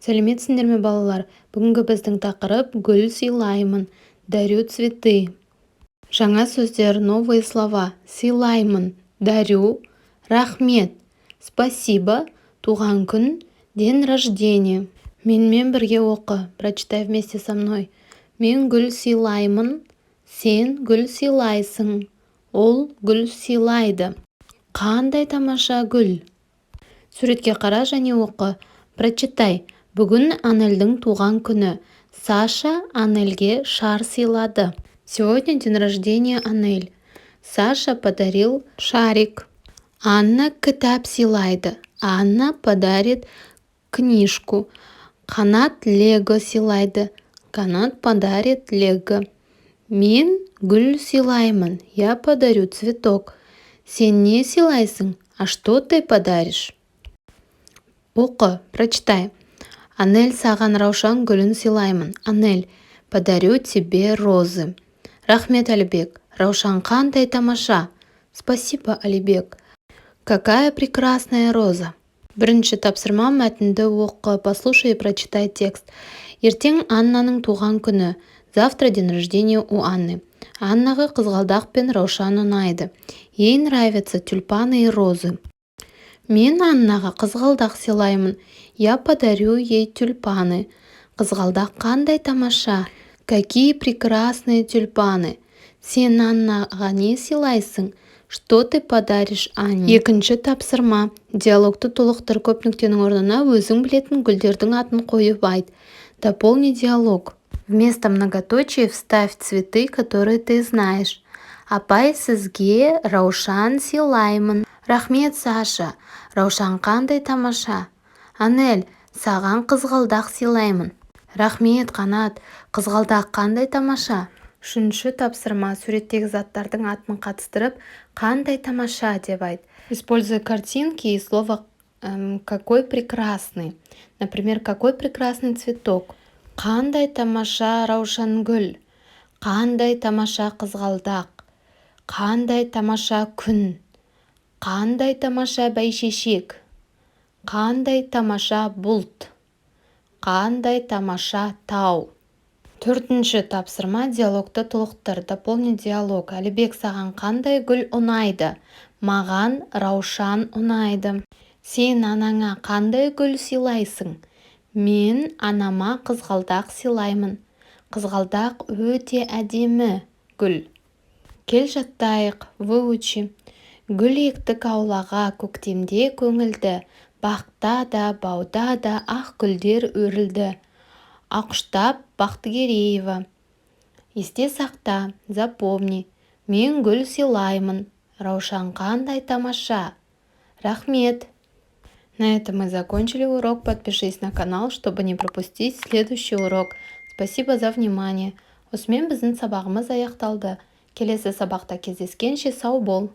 Сәлеметсіңдер ме, балалар? Бүгінгі біздің тақырып гүл сыйлаймын, дарю цветы. Жаңа сөздер, новые слова. Сыйлаймын, дарю, рахмет, спасибо, туған күн, день рождения. Менімен бірге оқы, прочитай вместе со мной. Мен гүл сыйлаймын, сен гүл сыйлайсың, ол гүл сыйлайды. Қандай тамаша гүл. Суретке қара және оқы. Прочитай. Бүгін Анельдің туған күні. Саша Анельге шар сыйлады. Сегодня день рождения Анель. Саша подарил шарик. Анна кітап сыйлайды. Анна подарит книжку. Қанат лего сыйлайды. Қанат подарит лего. Мен гүл сыйлаймын. Я подарю цветок. Сен не сыйлайсың? А что ты подаришь? Оқы, прочитай. Анель саған раушан гүлін сыйлаймын. Анель, подарю тебе розы. Рахмет, Алибек. Раушан қандай тамаша. Спасибо, Алибек. Какая прекрасная роза. Бірінші тапсырма, мәтінді оқы, послушай и прочитай текст. Ертең Аннаның туған күні. Завтра день рождения у Анны. Аннаға қызғалдақ пен раушан ұнайды. Ей нравятся тюльпаны и розы. Мен Аннаға қызғалдақ сыйлаймын. Я подарю ей тюльпаны. Қызғалдақ қандай тамаша. Какие прекрасные тюльпаны. Сен Аннаға не сыйлайсың? Что ты подаришь Анне? Екінші тапсырма. Диалогты толықтыр, көп нүктенің орнына өзің білетін гүлдердің атын қойып айт. Дополни диалог. Вместо многоточия вставь цветы, которые ты знаешь. Апай сізге раушан сыйлаймын. Рахмет, Саша. Раушан қандай тамаша. Анель, саған қызғалдақ сыйлаймын. Рахмет, Қанат. Қызғалдақ қандай тамаша. Үшінші тапсырма. Суреттегі заттардың атын қатыстырып, қандай тамаша деп айт. Используй картинки и слово какой прекрасный. Например, какой прекрасный цветок. Қандай тамаша раушан гүл. Қандай тамаша қызғалдақ. Қандай тамаша күн. Қандай тамаша бәйшешек. Қандай тамаша бұлт. Қандай тамаша тау. Төртінші тапсырма. Диалогты толықтыр. Дополни диалог. Алибек, саған қандай гүл ұнайды? Маған раушан ұнайды. Сен анаңа қандай гүл сыйлайсың? Мен анама қызғалдақ сыйлаймын. Қызғалдақ өте әдемі гүл. Кел жаттайық. Выучи. Гүл ектік аулаға, көктемде көңілді. Бақта да, бауда да ақ гүлдер өрілді. Ақұштап Бақтыгереева. Есте сақта, запомни. Мен гүл сыйлаймын. Раушан қандай тамаша. Рахмет. На этом мы закончили урок. Подпишись на канал, чтобы не пропустить следующий урок. Спасибо за внимание. Осымен біздің сабағымыз аяқталды. Келесі сабақта кездескенше сау бол.